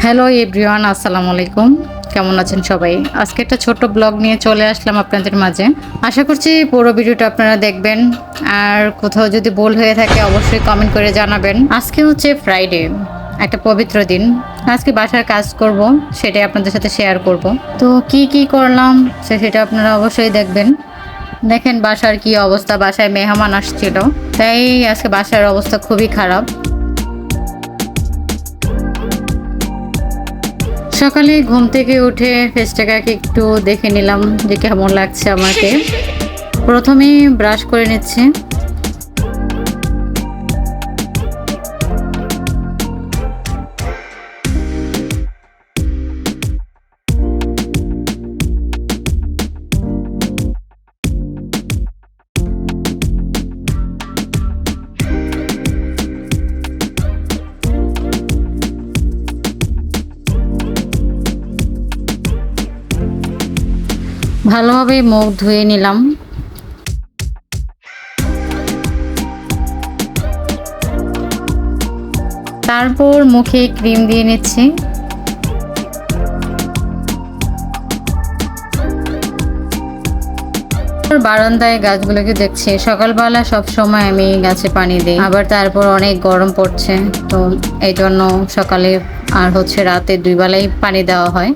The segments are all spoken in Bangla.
হ্যালো এভরিওয়ান, আসসালামু আলাইকুম। কেমন আছেন সবাই? আজকে একটা ছোট্ট ব্লগ নিয়ে চলে আসলাম আপনাদের মাঝে। আশা করছি পুরো ভিডিওটা আপনারা দেখবেন। আর কোথাও যদি ভুল হয়ে থাকে অবশ্যই কমেন্ট করে জানাবেন। আজকে হচ্ছে ফ্রাইডে, একটা পবিত্র দিন। আজকে বাসার কাজ করব, সেটাই আপনাদের সাথে শেয়ার করব। তো কি করলাম সেটা আপনারা অবশ্যই দেখবেন। দেখেন বাসার কি অবস্থা, বাসায় মেহমান আসছিল, তাই আজকে বাসার অবস্থা খুবই খারাপ। সকালে ঘুম থেকে উঠে ফেসটাকে একটু দেখে নিলাম যে কেমন লাগছে আমাকে। প্রথমেই ব্রাশ করে নিচ্ছে। ভালোভাবে মুখ ধুয়ে নিলাম। তারপর মুখে ক্রিম দিয়ে নিচ্ছি। বারান্দায় গাছগুলোকে দেখছি। সকালবেলা সব সময় আমি গাছে পানি দিই, আবার তারপর অনেক গরম পড়ছে, তো এই জন্য সকালে আর হচ্ছে রাতে দুই বেলাই পানি দেওয়া হয়।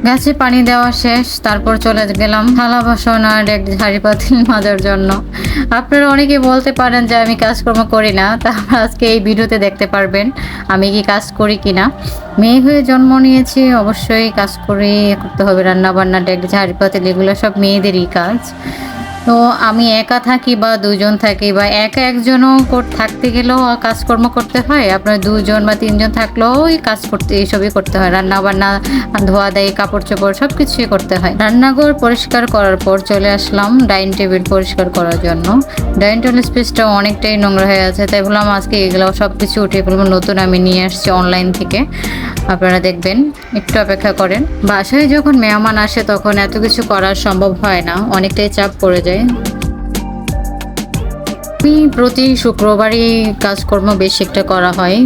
গাছে পানি দেওয়া শেষ, তারপর চলে গেলাম থালা বাসন আর এক ঝাড়ি পাতিল মাজার জন্য। আপনারা অনেকে বলতে পারেন যে আমি কাজকর্ম করি না, তারপর আজকে এই ভিডিওতে দেখতে পারবেন আমি কি কাজ করি কিনা। মেয়ে হয়ে জন্ম নিয়েছি, অবশ্যই কাজ করতে হবে। রান্না বান্না, ডেক, ঝাড়ি পাতিল এগুলো সব মেয়েদেরই কাজ। তো আমি একা থাকি বা দুজন থাকি বা একা একজনও থাকতে গেলেও কাজকর্ম করতে হয়, আপনার দুজন বা তিনজন থাকলেও কাজ করতে এইসবই করতে হয়। রান্না বান্না, ধোয়া দেয়, কাপড় চোপড় সব কিছুই করতে হয়। রান্নাঘর পরিষ্কার করার পর চলে আসলাম ডাইনিং টেবিল পরিষ্কার করার জন্য। ডাইনিং টেবিল স্পেসটা অনেকটাই নোংরা হয়ে আছে, তাই বললাম আজকে এগুলো সব কিছু উঠে ফেলবো। নতুন আমি নিয়ে আসছি অনলাইন থেকে, আপনারা দেখবেন, একটু অপেক্ষা করেন। বাসায় যখন মেহমান আসে তখন এত কিছু করা সম্ভব হয় না, অনেকটাই চাপ পড়ে যায়। আমি প্রতি শুক্রবারই কাজকর্ম বেশি একটা করা হয়।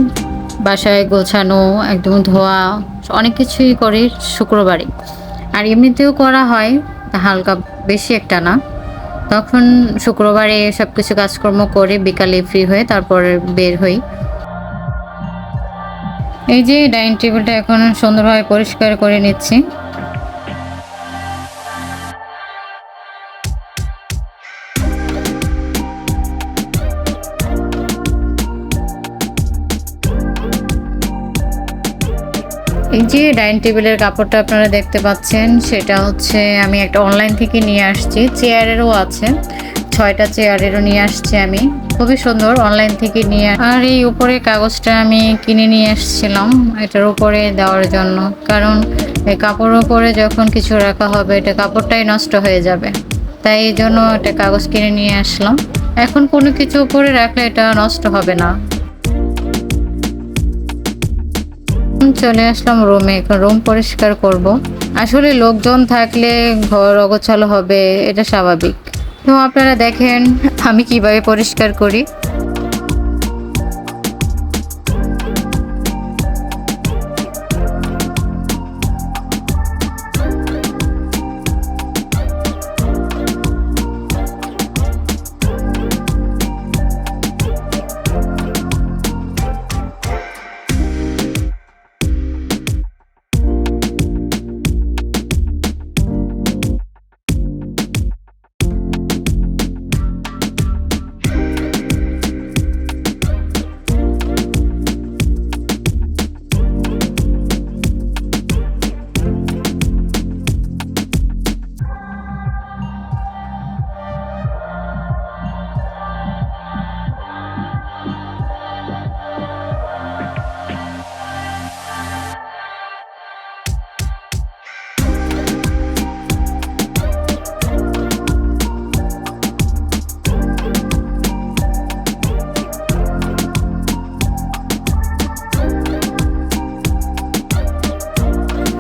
বাসায় গোছানো, একদম ধোয়া, অনেক কিছুই করি শুক্রবারই। আর এমনিতেও করা হয় হালকা, বেশি একটা না। তখন শুক্রবারে সব কিছু কাজকর্ম করে বিকালে ফ্রি হয়ে তারপরে বের হই। এই যে ডাইনিং টেবিলটা এখন সুন্দরভাবে পরিষ্কার করে নিচ্ছি। এই যে ডাইনিং টেবিলের কাপড়টা আপনারা দেখতে পাচ্ছেন, সেটা হচ্ছে আমি একটা অনলাইন থেকে নিয়ে আসছি। চেয়ারেরও আছে, 6টা চেয়ারেরও নিয়ে আসছি আমি। খুবই সুন্দর, অনলাইন থেকে নিয়ে। আর এই উপরে কাগজটা আমি কিনে নিয়ে আসছিলাম এটার উপরে দেওয়ার জন্য, কারণ এই কাপড়ের উপরে যখন কিছু রাখা হবে এটা কাপড়টাই নষ্ট হয়ে যাবে, তাই এই জন্য একটা কাগজ কিনে নিয়ে আসলাম। এখন কোনো কিছু উপরে রাখলে এটা নষ্ট হবে না। চলে আসলাম রুমে, এখন রুম পরিষ্কার করব। আসলে লোকজন থাকলে ঘর অগোছালো হবে, এটা স্বাভাবিক। তো আপনারা দেখেন আমি কিভাবে পরিষ্কার করি।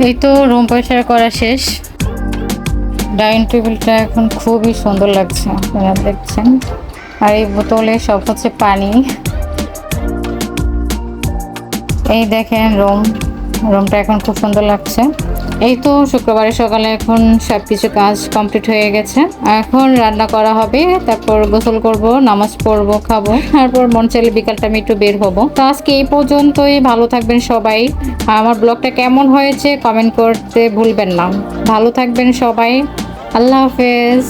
এই তো রুম পরিষ্কার করা শেষ। ডাইনিং টেবিলটা এখন খুবই সুন্দর লাগছে, আপনারা দেখছেন। আর এই বোতলে সব হচ্ছে পানি। এই দেখেন রুমটা এখন খুব সুন্দর লাগছে। এই তো শুক্রবারের সকালে এখন সবকিছু কাজ কমপ্লিট হয়ে গেছে। এখন রান্না করা হবে, তারপর গোসল করব, নামাজ পড়বো, খাবো, তারপর মন চাইলে বিকালটা আমি একটু বের হবো। তো আজকে এই পর্যন্তই, ভালো থাকবেন সবাই। আমার ব্লগটা কেমন হয়েছে কমেন্ট করতে ভুলবেন না। ভালো থাকবেন সবাই, আল্লাহ হাফেজ।